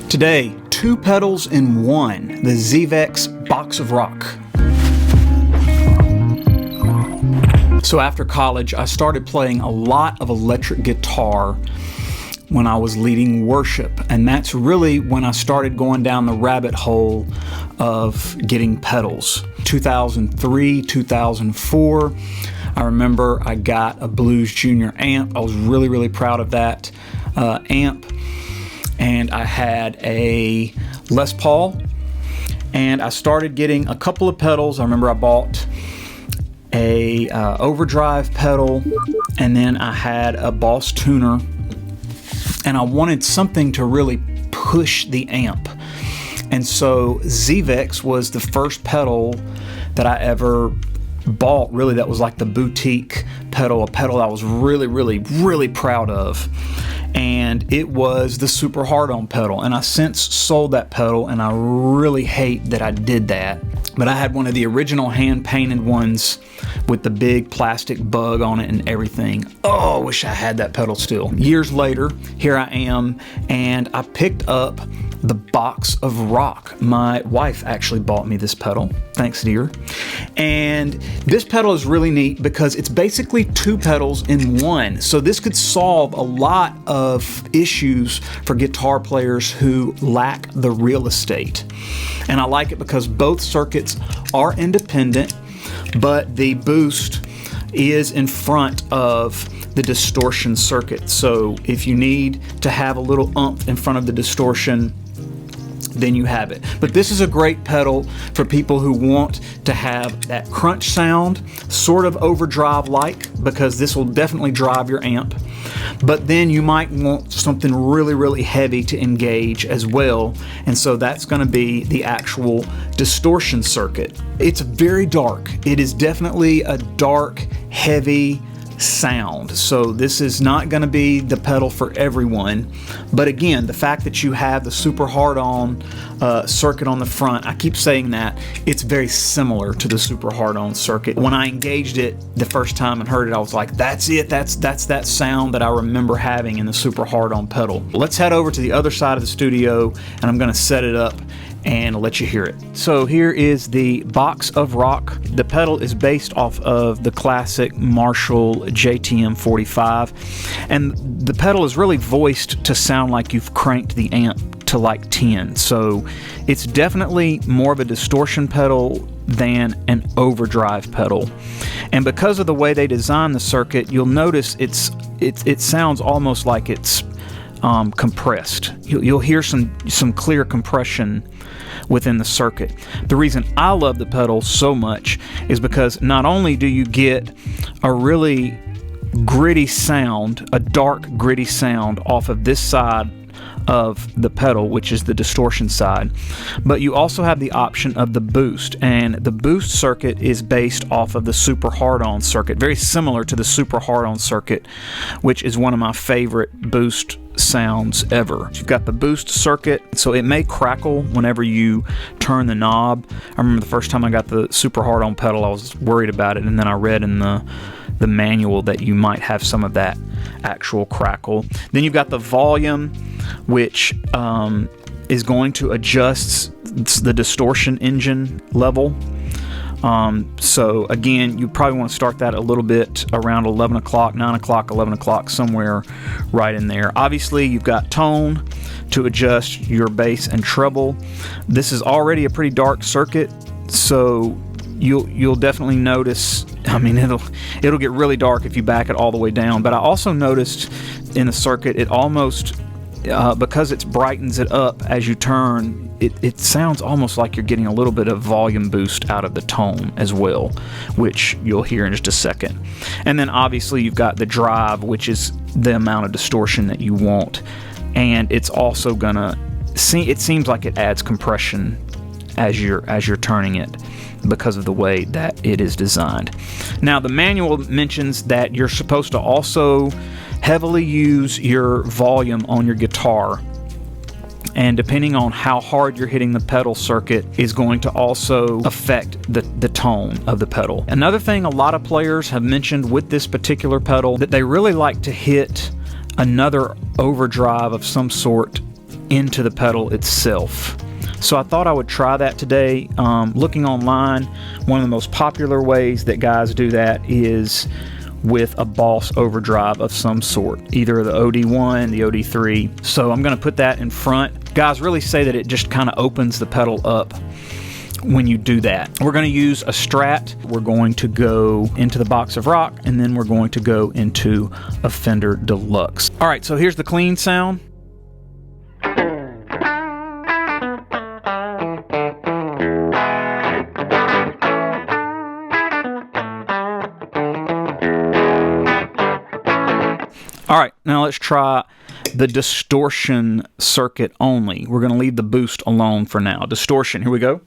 Today, two pedals in one, the ZVEX Box of Rock. So after college, I started playing a lot of electric guitar when I was leading worship, and that's really when I started going down the rabbit hole of getting pedals. 2003, 2004, I remember I got a Blues Junior amp. I was really proud of that amp. And I had a Les Paul, and I started getting a couple of pedals. I remember I bought a overdrive pedal, and then I had a Boss tuner, and I wanted something to really push the amp. And so ZVEX was the first pedal that I ever bought, really, that was like the boutique pedal, a pedal I was really proud of. And it was the super hard-on pedal, and I since sold that pedal, and I really hate that I did that. But I had one of the original hand-painted ones with the big plastic bug on it and everything. Oh, I wish I had that pedal still. Years later, here I am, and I picked up the Box of Rock. My wife actually bought me this pedal. Thanks, dear. And this pedal is really neat because it's basically two pedals in one. So this could solve a lot of issues for guitar players who lack the real estate. And I like it because both circuits are independent, but the boost is in front of the distortion circuit. So if you need to have a little oomph in front of the distortion, then you have it. But this is a great pedal for people who want to have that crunch sound, sort of overdrive like, because this will definitely drive your amp. But then you might want something really heavy to engage as well, and so that's going to be the actual distortion circuit. It's very dark. It is definitely a dark, heavy sound. So this is not going to be the pedal for everyone, but again, the fact that you have the super hard-on circuit on the front, I keep saying that, it's very similar to the super hard-on circuit. When I engaged it the first time and heard it, I was like, that's it, that's that sound that I remember having in the super hard-on pedal. Let's head over to the other side of the studio, and I'm going to set it up and let you hear it. So here is the Box of Rock. The pedal is based off of the classic Marshall JTM 45, and the pedal is really voiced to sound like you've cranked the amp to like 10. So it's definitely more of a distortion pedal than an overdrive pedal. And because of the way they design the circuit, you'll notice it sounds almost like it's compressed. You'll hear some clear compression within the circuit. The reason I love the pedal so much is because not only do you get a really gritty sound, a dark gritty sound off of this side of the pedal, which is the distortion side, but you also have the option of the boost, and the boost circuit is based off of the super hard-on circuit, very similar to the super hard-on circuit, which is one of my favorite boost sounds ever. You've got the boost circuit, so it may crackle whenever you turn the knob. I remember the first time I got the super hard-on pedal, I was worried about it, and then I read in the manual that you might have some of that actual crackle. Then you've got the volume, which is going to adjust the distortion engine level. So again, you probably want to start that a little bit around 11 o'clock, 9 o'clock, 11 o'clock, somewhere right in there. Obviously, you've got tone to adjust your bass and treble. This is already a pretty dark circuit, so you'll definitely notice, I mean, it'll get really dark if you back it all the way down. But I also noticed in the circuit, it almost, because it brightens it up as you turn, it sounds almost like you're getting a little bit of volume boost out of the tone as well, which you'll hear in just a second. And then obviously you've got the drive, which is the amount of distortion that you want, and it's also gonna it seems like it adds compression as you're turning it because of the way that it is designed. Now, the manual mentions that you're supposed to also heavily use your volume on your guitar, and depending on how hard you're hitting the pedal circuit is going to also affect the tone of the pedal. Another thing a lot of players have mentioned with this particular pedal, that they really like to hit another overdrive of some sort into the pedal itself. So I thought I would try that today. Looking online, one of the most popular ways that guys do that is with a Boss overdrive of some sort, either the OD1, the OD3. So I'm going to put that in front. Guys really say that it just kind of opens the pedal up when you do that. We're going to use a Strat. We're going to go into the box of rock, and then we're going to go into a Fender Deluxe. All right, so here's the clean sound. All right, now let's try the distortion circuit only. We're going to leave the boost alone for now. Distortion, here we go.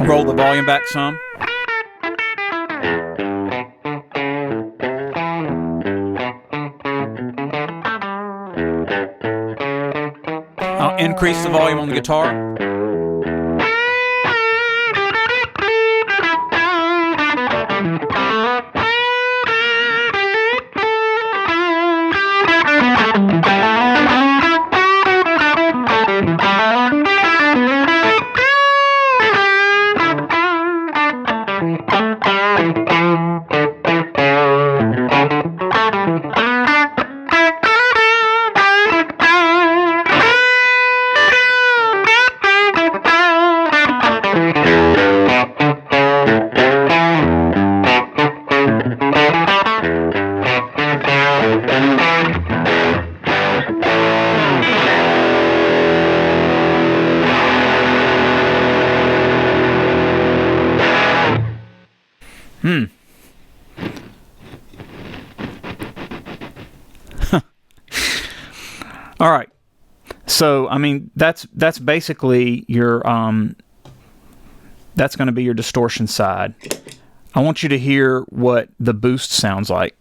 Roll the volume back some. I'll increase the volume on the guitar. All right. So, I mean, that's basically your that's going to be your distortion side. I want you to hear what the boost sounds like.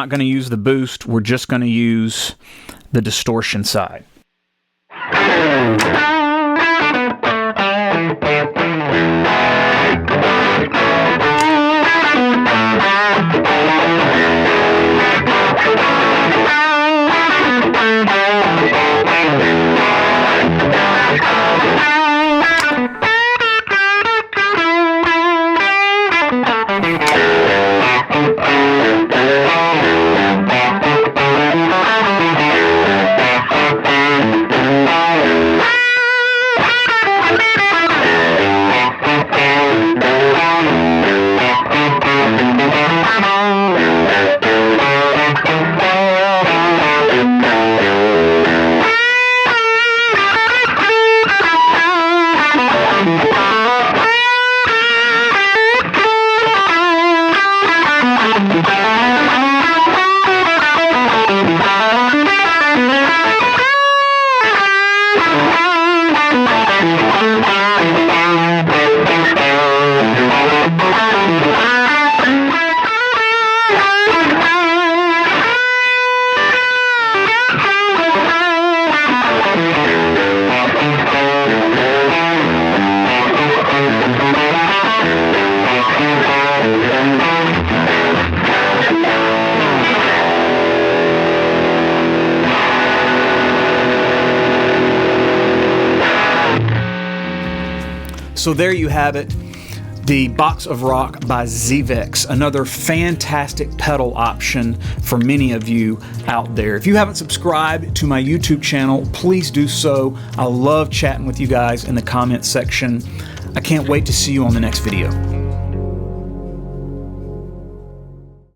not going to use the boost. We're just going to use the distortion side. So there you have it, the Box of Rock by ZVEX, another fantastic pedal option for many of you out there. If you haven't subscribed to my YouTube channel, please do so. I love chatting with you guys in the comments section. I can't wait to see you on the next video.